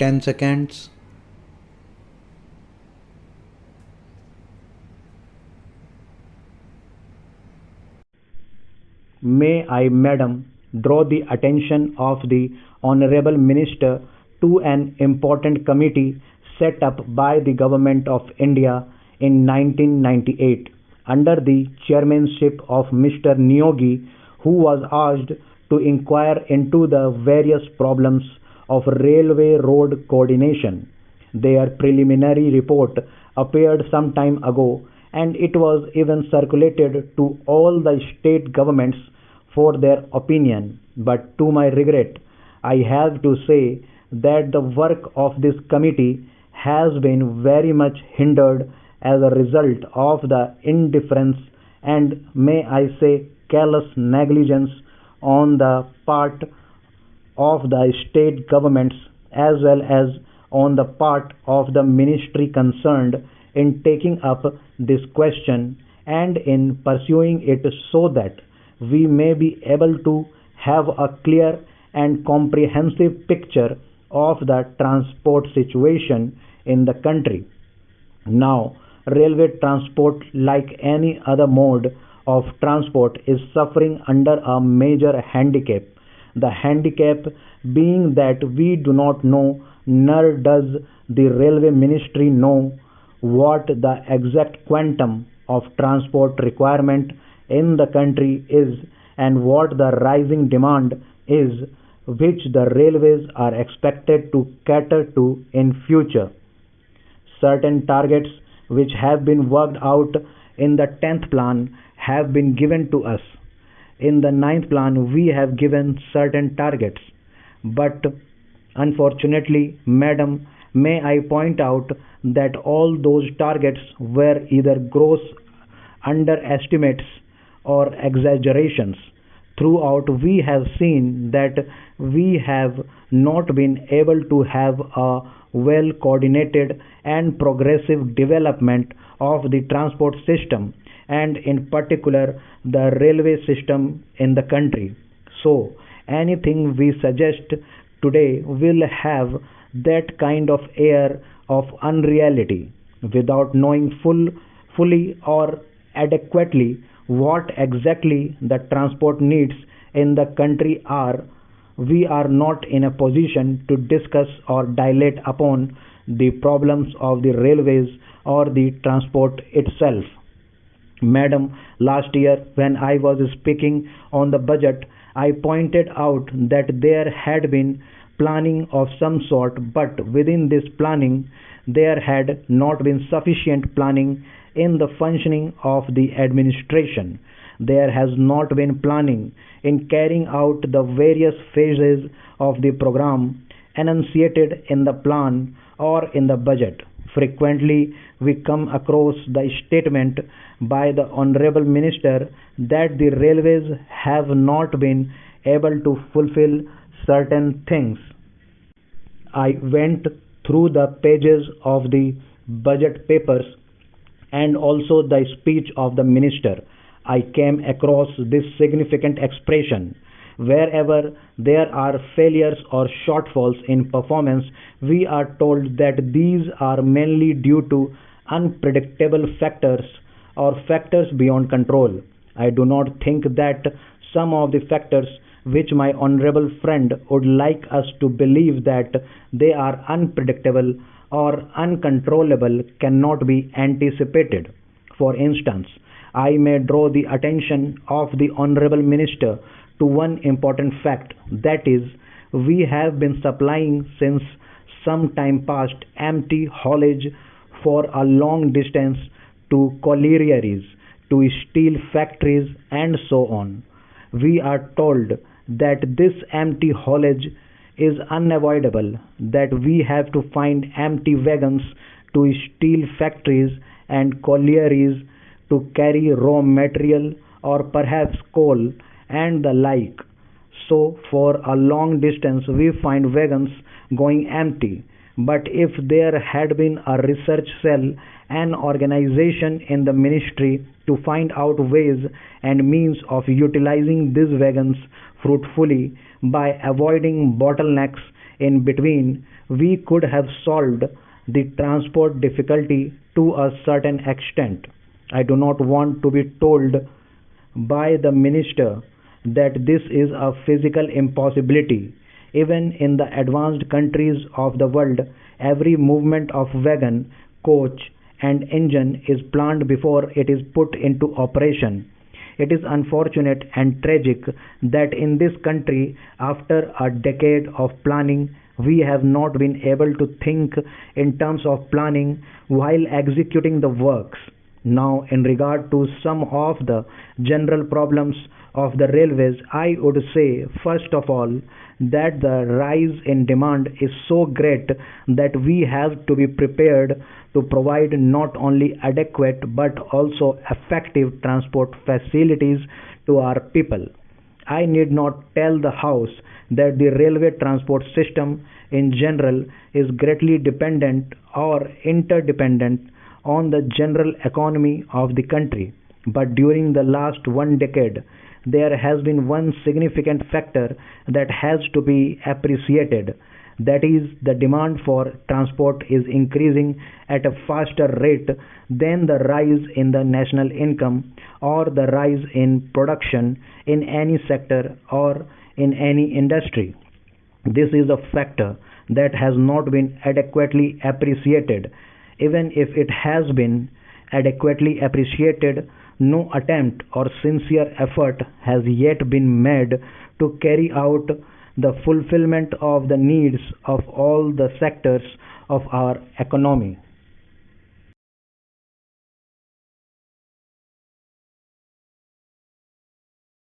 10 seconds. May I, Madam, draw the attention of the Honorable Minister to an important committee set up by the Government of India in 1998 under the chairmanship of Mr. Niyogi, who was asked to inquire into the various problems of railway road coordination. Their preliminary report appeared some time ago, and it was even circulated to all the state governments for their opinion. But to my regret, I have to say that the work of this committee has been very much hindered as a result of the indifference and, may I say, callous negligence on the part of the state governments as well as on the part of the ministry concerned in taking up this question and in pursuing it so that we may be able to have a clear and comprehensive picture of the transport situation in the country. Now, railway transport, like any other mode of transport, is suffering under a major handicap. The handicap being that we do not know, nor does the railway ministry know, what the exact quantum of transport requirement in the country is and what the rising demand is which the railways are expected to cater to in future. Certain targets which have been worked out in the 10th plan have been given to us. In the ninth plan we have given certain targets, but unfortunately, Madam, may I point out that all those targets were either gross underestimates or exaggerations. Throughout, we have seen that we have not been able to have a well coordinated and progressive development of the transport system and, in particular, the railway system in the country. So, anything we suggest today will have that kind of air of unreality without knowing fully or adequately what exactly the transport needs in the country are. We are not in a position to discuss or dilate upon the problems of the railways or the transport itself. Madam, last year when I was speaking on the budget, I pointed out that there had been planning of some sort, but within this planning there had not been sufficient planning in the functioning of the administration. There has not been planning in carrying out the various phases of the program enunciated in the plan or in the budget. Frequently, we come across the statement by the Honorable Minister that the railways have not been able to fulfill certain things. I went through the pages of the budget papers and also the speech of the minister. I came across this significant expression. Wherever there are failures or shortfalls in performance, we are told that these are mainly due to unpredictable factors or factors beyond control. I do not think that some of the factors which my honorable friend would like us to believe that they are unpredictable or uncontrollable cannot be anticipated. For instance, I may draw the attention of the honorable minister to one important fact, that is, we have been supplying since some time past empty haulage for a long distance to collieries, to steel factories, and so on. We are told that this empty haulage is unavoidable, that we have to find empty wagons to steel factories and collieries to carry raw material or perhaps coal and the like. So, for a long distance, we find wagons going empty. But if there had been a research cell, an organization in the ministry to find out ways and means of utilizing these wagons fruitfully by avoiding bottlenecks in between, we could have solved the transport difficulty to a certain extent. I do not want to be told by the minister that this is a physical impossibility. Even in the advanced countries of the world, every movement of wagon, coach, and engine is planned before it is put into operation. It is unfortunate and tragic that in this country, after a decade of planning, we have not been able to think in terms of planning while executing the works. Now, in regard to some of the general problems of the railways, I would say, first of all, that the rise in demand is so great that we have to be prepared to provide not only adequate but also effective transport facilities to our people. I need not tell the House that the railway transport system in general is greatly dependent or interdependent on the general economy of the country. But during the last one decade, there has been one significant factor that has to be appreciated. That is, the demand for transport is increasing at a faster rate than the rise in the national income or the rise in production in any sector or in any industry. This is a factor that has not been adequately appreciated. Even if it has been adequately appreciated, no attempt or sincere effort has yet been made to carry out the fulfillment of the needs of all the sectors of our economy.